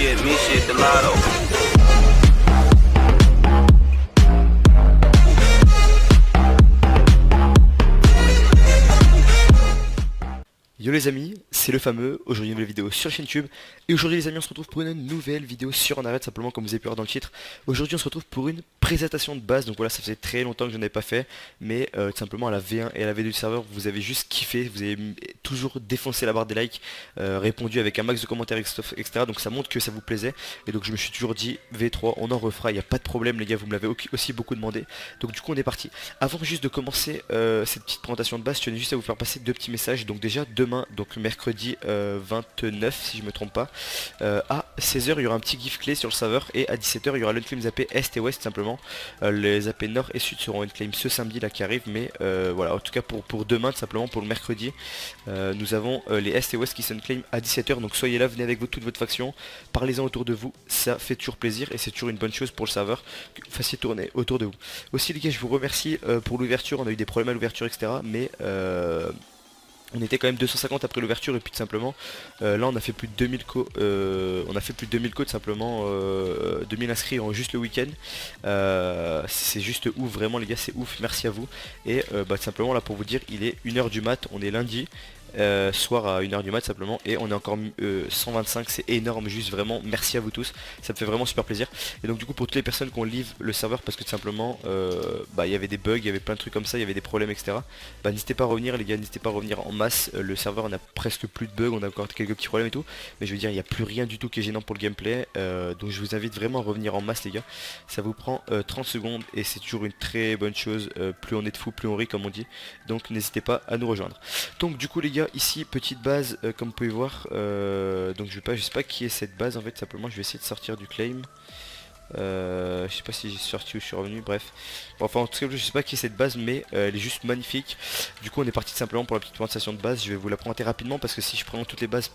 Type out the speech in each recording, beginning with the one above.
shit, me shit, the lotto. Yo les amis, c'est le fameux, aujourd'hui une nouvelle vidéo sur la chaîne YouTube. Et aujourd'hui les amis, on se retrouve pour une nouvelle vidéo sur un arrêt, simplement comme vous avez pu voir dans le titre. Aujourd'hui on se retrouve pour une présentation de base, donc voilà, ça faisait très longtemps que je n'en avais pas fait. Mais tout simplement à la V1 et à la V2 du serveur, vous avez juste kiffé, vous avez toujours défoncé la barre des likes, répondu avec un max de commentaires, etc. Donc ça montre que ça vous plaisait. Et donc je me suis toujours dit, V3, on en refera, il n'y a pas de problème les gars, vous me l'avez aussi beaucoup demandé. Donc du coup on est parti. Avant juste de commencer cette petite présentation de base, je tenais juste à vous faire passer deux petits messages. Donc déjà demain, donc mercredi 29 si je me trompe pas, à 16h il y aura un petit gif clé sur le serveur, et à 17h il y aura l'unclaim zappé Est et Ouest simplement. Les zappés Nord et Sud seront unclaim ce samedi là qui arrive, mais voilà, en tout cas pour demain, tout simplement pour le mercredi, nous avons les Est et Ouest qui s'unclaim à 17h, donc soyez là, venez avec toute votre faction, parlez-en autour de vous, ça fait toujours plaisir et c'est toujours une bonne chose pour le serveur que vous fassiez tourner autour de vous. Aussi les gars, je vous remercie pour l'ouverture, on a eu des problèmes à l'ouverture, etc. mais on était quand même 250 après l'ouverture, et puis tout simplement là on a fait plus de 2000 co, tout simplement, 2000 inscrits en juste le week-end. C'est juste ouf, vraiment les gars, c'est ouf, merci à vous. Et tout simplement là pour vous dire, il est 1h du mat, on est lundi. Soir à 1h du mat simplement, et on est encore 125, c'est énorme, juste vraiment merci à vous tous, ça me fait vraiment super plaisir. Et donc du coup pour toutes les personnes qui ont live le serveur parce que tout simplement il y avait des bugs, il y avait plein de trucs comme ça, il y avait des problèmes, etc. N'hésitez pas à revenir les gars, n'hésitez pas à revenir en masse. Le serveur on a presque plus de bugs, on a encore quelques petits problèmes et tout, mais je veux dire il n'y a plus rien du tout qui est gênant pour le gameplay. Donc je vous invite vraiment à revenir en masse les gars, ça vous prend 30 secondes et c'est toujours une très bonne chose. Plus on est de fou, plus on rit comme on dit, donc n'hésitez pas à nous rejoindre. Donc du coup les gars, ici petite base comme vous pouvez voir, donc je sais pas qui est cette base en fait, simplement je vais essayer de sortir du claim. Je sais pas si j'ai sorti ou je suis revenu, bref. Bon, enfin en tout cas je sais pas qui est cette base, mais elle est juste magnifique. Du coup on est parti simplement pour la petite présentation de base. Je vais vous la présenter rapidement parce que si je présente toutes les bases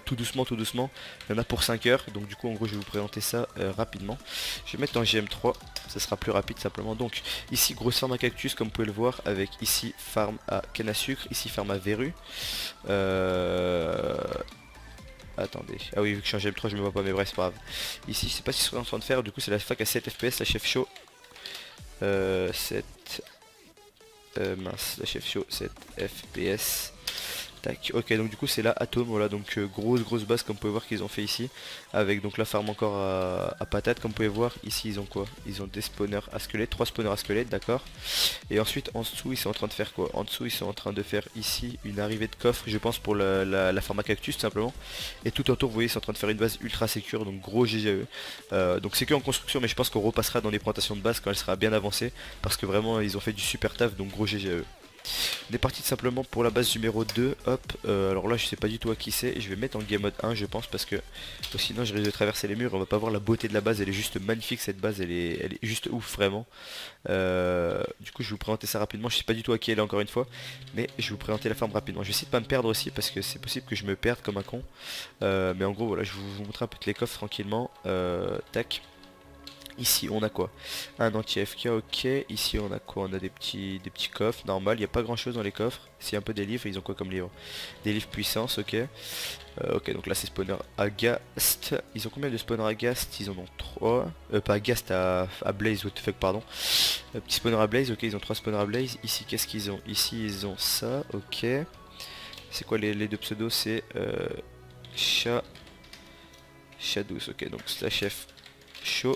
tout doucement, il y en a pour 5 heures. Donc du coup en gros je vais vous présenter ça rapidement. Je vais mettre dans GM3, ça sera plus rapide simplement. Donc ici grosse farm à cactus comme vous pouvez le voir, avec ici farm à canne à sucre, ici farm à verrue. Attendez, ah oui vu que je suis en GM3 je me vois pas, mais bref c'est pas grave. Ici je sais pas si ce qu'on est en train de faire, du coup c'est la fac à 7 FPS, la chef chaud 7 mince, la chef chaud 7 FPS. Tac, ok, donc du coup c'est la Atom, voilà, donc grosse base comme vous pouvez voir qu'ils ont fait ici, avec donc la farm encore à patate comme vous pouvez voir. Ici ils ont quoi? Ils ont des spawners à squelettes, 3 spawners à squelettes, d'accord. Et ensuite en dessous ils sont en train de faire quoi? En dessous ils sont en train de faire ici une arrivée de coffre, je pense pour la farm à cactus tout simplement. Et tout autour vous voyez ils sont en train de faire une base ultra sécure, donc gros GGE. Donc c'est que en construction, mais je pense qu'on repassera dans les présentations de base quand elle sera bien avancée, parce que vraiment ils ont fait du super taf, donc gros GGE. On est parti tout simplement pour la base numéro 2, hop, alors là je sais pas du tout à qui c'est, et je vais mettre en game mode 1 je pense, parce que sinon je risque de traverser les murs, on va pas voir la beauté de la base, elle est juste magnifique cette base, elle est juste ouf vraiment. Du coup je vais vous présenter ça rapidement, je sais pas du tout à qui elle est encore une fois, mais je vais vous présenter la farm rapidement. Je vais essayer de pas me perdre aussi, parce que c'est possible que je me perde comme un con, mais en gros voilà, je vais vous montrer un peu les coffres tranquillement, tac. Ici on a quoi? Un anti-FK, ok. Ici on a quoi? On a des petits coffres, normal, il n'y a pas grand chose dans les coffres. C'est un peu des livres, ils ont quoi comme livres? Des livres puissance, ok. Ok, donc là c'est spawner Agast. Ils ont combien de spawners Agast? Ils en ont 3. Pas Agast, à Blaze, what the fuck, pardon. Petit spawner à Blaze, ok, ils ont 3 spawners à Blaze. Ici qu'est-ce qu'ils ont? Ici ils ont ça, ok. C'est quoi les deux pseudos? C'est Shadows, ok, donc slash F chaud.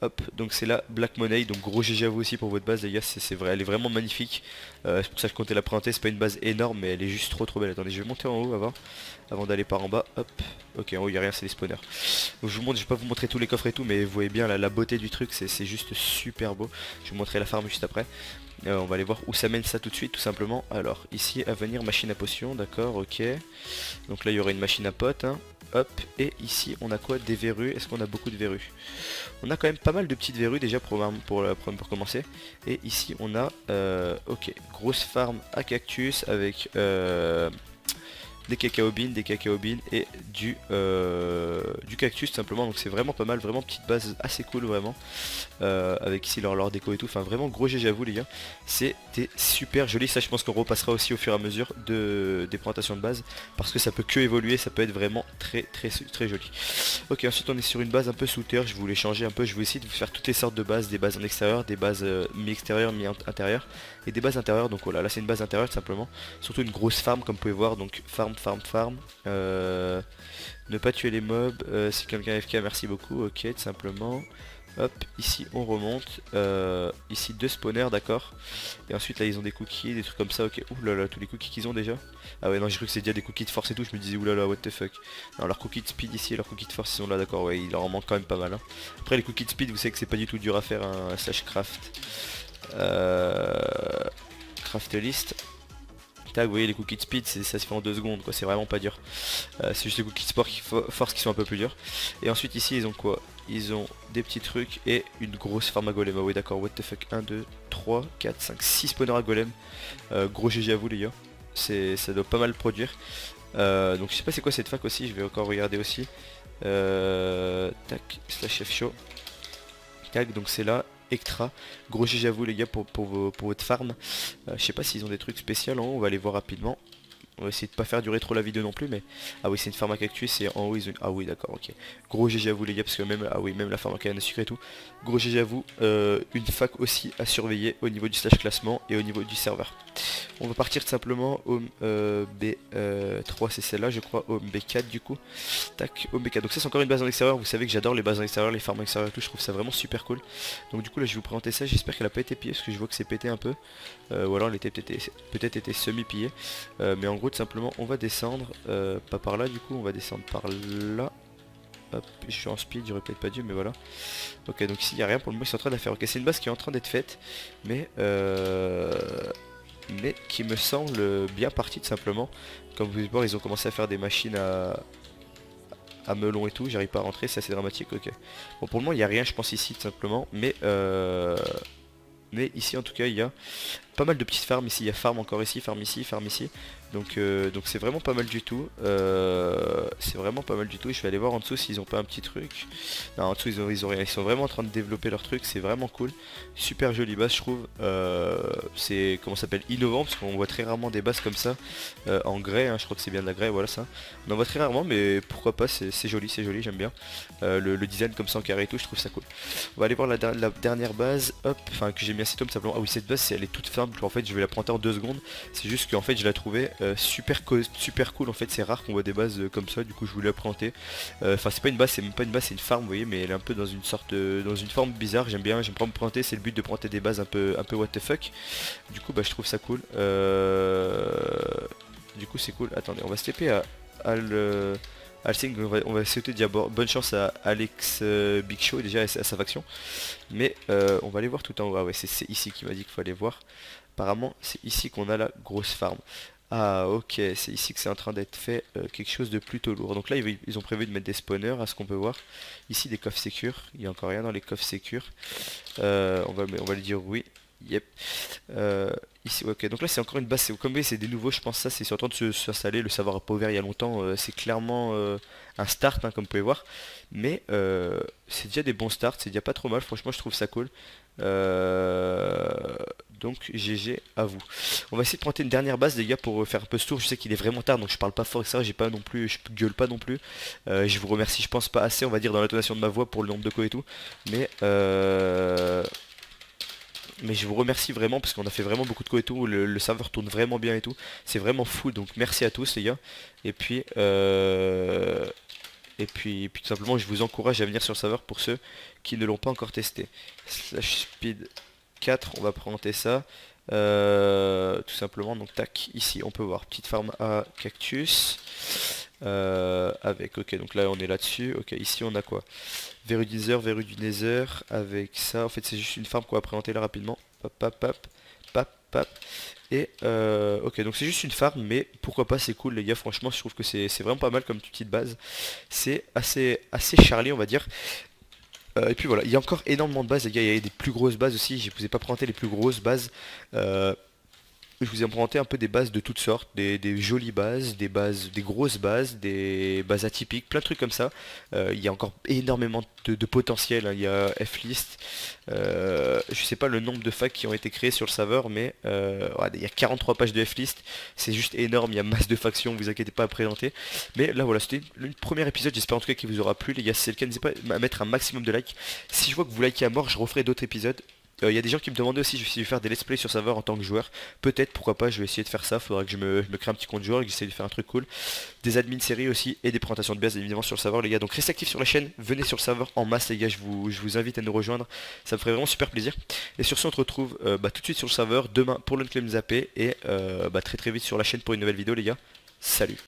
Hop, donc c'est la Black Money, donc gros GG à vous aussi pour votre base les gars, c'est vrai, elle est vraiment magnifique. C'est pour ça que je comptais la présenter, c'est pas une base énorme mais elle est juste trop belle. Attendez, je vais monter en haut avant d'aller par en bas, hop. Ok, en haut il n'y a rien, c'est les spawners. Donc je vais pas vous montrer tous les coffres et tout, mais vous voyez bien la beauté du truc, c'est juste super beau. Je vais vous montrer la farm juste après. On va aller voir où ça mène ça tout de suite tout simplement. Alors ici à venir, machine à potion, d'accord, ok. Donc là il y aurait une machine à potes, hein. Hop, et ici on a quoi? Des verrues. Est-ce qu'on a beaucoup de verrues? On a quand même pas mal de petites verrues déjà pour commencer. Et ici on a ok, grosse farm à cactus avec des cacao beans et du du cactus tout simplement. Donc c'est vraiment pas mal, vraiment petite base assez cool vraiment. Avec ici leur déco et tout, enfin vraiment gros GG à vous les gars. C'était super joli, ça je pense qu'on repassera aussi au fur et à mesure des présentations de base. Parce que ça peut que évoluer, ça peut être vraiment très joli. Ok, ensuite on est sur une base un peu sous-terre, je voulais changer un peu, je voulais essayer de vous faire toutes les sortes de bases, des bases en extérieur, des bases mi-extérieur, mi-intérieur et des bases intérieures. Donc voilà, là c'est une base intérieure tout simplement, surtout une grosse farm comme vous pouvez voir, donc farm. Ne pas tuer les mobs, si quelqu'un FK merci beaucoup, ok tout simplement. Hop, ici on remonte, ici deux spawners, d'accord. Et ensuite là ils ont des cookies, des trucs comme ça, ok. Ouh là là, tous les cookies qu'ils ont déjà. Ah ouais non, j'ai cru que c'est déjà des cookies de force et tout, je me disais ouh là là, what the fuck. Non, leurs cookies de speed ici et leurs cookies de force ils sont là, d'accord, ouais, il leur en manque quand même pas mal. Hein. Après les cookies de speed, vous savez que c'est pas du tout dur à faire, un slash craft. Craft list. Tac, vous voyez les cookies de speed, ça se fait en 2 secondes, quoi, c'est vraiment pas dur. C'est juste les cookies de sport force qui sont un peu plus durs. Et ensuite ici ils ont quoi? Ils ont des petits trucs et une grosse farm à golem. Ah oui d'accord, what the fuck, 1, 2, 3, 4, 5, 6 spawners à golem. Gros GG à vous les gars, ça doit pas mal produire. Donc je sais pas c'est quoi cette fac aussi, je vais encore regarder aussi. Tac, slash F show. Tac, donc c'est là. Extra, gros GG à vous les gars pour votre farm. Je sais pas s'ils ont des trucs spéciaux en haut, on va aller voir rapidement. On va essayer de pas faire durer trop la vidéo non plus, mais ah oui c'est une farm à cactus et en haut ils ont... Ah oui d'accord, ok. Gros GG à vous les gars, parce que même, ah oui, même la farm à canne à sucre et tout. Gros GG à vous, une fac aussi à surveiller au niveau du slash classement et au niveau du serveur. On va partir tout simplement home B3, c'est celle-là je crois, home B4 du coup. Tac, home B4, donc ça c'est encore une base en extérieur, vous savez que j'adore les bases en extérieur, les farms en extérieur et tout, je trouve ça vraiment super cool. Donc du coup là je vais vous présenter ça, j'espère qu'elle a pas été pillée parce que je vois que c'est pété un peu. Ou alors elle était peut-être été semi-pillée. Mais en gros tout simplement on va descendre, pas par là du coup, on va descendre par là. Hop, je suis en speed, j'aurais peut-être pas dû, mais voilà. Ok, donc ici il n'y a rien pour le moment, ils sont en train de la faire. Ok, c'est une base qui est en train d'être faite, mais qui me semble bien partie tout simplement. Comme vous pouvez voir, ils ont commencé à faire des machines à melon et tout, j'arrive pas à rentrer, c'est assez dramatique, ok. Bon pour le moment il n'y a rien je pense ici tout simplement, mais ici en tout cas il y a pas mal de petites farms ici, il y a farm encore ici, farm ici, farm ici. Donc c'est vraiment pas mal du tout. C'est vraiment pas mal du tout. Et je vais aller voir en dessous s'ils ont pas un petit truc. Non, en dessous ils ont rien. Ils sont vraiment en train de développer leur truc. C'est vraiment cool. Super jolie base je trouve. C'est comment ça s'appelle, innovant parce qu'on voit très rarement des bases comme ça en grès. Hein, je crois que c'est bien de la grès. Voilà ça. On en voit très rarement, mais pourquoi pas. C'est joli, j'aime bien. Le design comme ça en carré et tout, je trouve ça cool. On va aller voir la dernière base. Hop, enfin que j'ai mis un site simplement. Ah oui, cette base, elle est toute ferme. En fait, je vais la prendre en 2 secondes. C'est juste qu'en fait, je la trouvais super cool. En fait, c'est rare qu'on voit des bases comme ça. Du coup, je voulais la présenter. Enfin, c'est pas une base, c'est même pas une base, c'est une farm, vous voyez, mais elle est un peu dans une sorte, dans une forme bizarre. J'aime bien me présenter. C'est le but de présenter des bases un peu what the fuck. Du coup, bah, je trouve ça cool. Du coup, c'est cool. Attendez, on va se taper à Alsing, on va sauter d'abord. Bonne chance à Alex Big Show déjà à sa faction. Mais on va aller voir tout en haut. Ah ouais, c'est ici qu'il m'a dit qu'il faut aller voir. Apparemment, c'est ici qu'on a la grosse farm. Ah ok, c'est ici que c'est en train d'être fait quelque chose de plutôt lourd. Donc là, ils ont prévu de mettre des spawners, à ce qu'on peut voir. Ici, des coffres sécures. Il n'y a encore rien dans les coffres sécures. On va lui dire oui. Yep. Ici, ok, donc là c'est encore une base, comme vous voyez c'est des nouveaux, je pense ça c'est en train de s'installer, le savoir pas ouvert il y a longtemps, c'est clairement un start comme vous pouvez voir, mais c'est déjà des bons starts, c'est déjà pas trop mal, franchement je trouve ça cool. Donc GG à vous. On va essayer de prendre une dernière base les gars pour faire un peu ce tour, je sais qu'il est vraiment tard donc je parle pas fort etc, j'ai pas non plus, je gueule pas non plus. Je vous remercie je pense pas assez on va dire dans l'intonation de ma voix pour le nombre de co et tout, mais je vous remercie vraiment parce qu'on a fait vraiment beaucoup de co et tout, le serveur tourne vraiment bien et tout. C'est vraiment fou donc merci à tous les gars. Et puis tout simplement je vous encourage à venir sur le serveur pour ceux qui ne l'ont pas encore testé. Slash speed 4, on va présenter ça. Tout simplement donc tac, ici on peut voir petite farm à cactus. Avec ok donc là on est là dessus, ok ici on a quoi, verrue du nether, verrue du nether, avec ça en fait c'est juste une farm qu'on va présenter là rapidement, pap pap pap pap pap, et ok donc c'est juste une farm mais pourquoi pas, c'est cool les gars, franchement je trouve que c'est vraiment pas mal comme petite base, c'est assez charlie on va dire. Et puis voilà, il y a encore énormément de bases les gars, il y a des plus grosses bases aussi, je vous ai pas présenté les plus grosses bases. je vous ai présenté un peu des bases de toutes sortes, des jolies bases, des grosses bases, des bases atypiques, plein de trucs comme ça. Il y a encore énormément de potentiel, hein. Il y a F-list, je sais pas le nombre de facs qui ont été créés sur le serveur, mais ouais, il y a 43 pages de F-list, c'est juste énorme, il y a masse de factions, vous inquiétez pas à présenter. Mais là voilà, c'était le premier épisode, j'espère en tout cas qu'il vous aura plu, les gars. Si c'est le cas, n'hésitez pas à mettre un maximum de likes. Si je vois que vous likez à mort, je referai d'autres épisodes. Il y a des gens qui me demandaient aussi si je vais faire des let's play sur serveur en tant que joueur. Peut-être, pourquoi pas, je vais essayer de faire ça. Faudra que je me crée un petit compte joueur et que j'essaie de faire un truc cool. Des admins séries aussi et des présentations de base évidemment sur le serveur, les gars. Donc restez actifs sur la chaîne, venez sur le serveur en masse, les gars. Je vous invite à nous rejoindre. Ça me ferait vraiment super plaisir. Et sur ce, on se retrouve tout de suite sur le serveur demain pour l'Unclaim Zappé et très très vite sur la chaîne pour une nouvelle vidéo, les gars. Salut!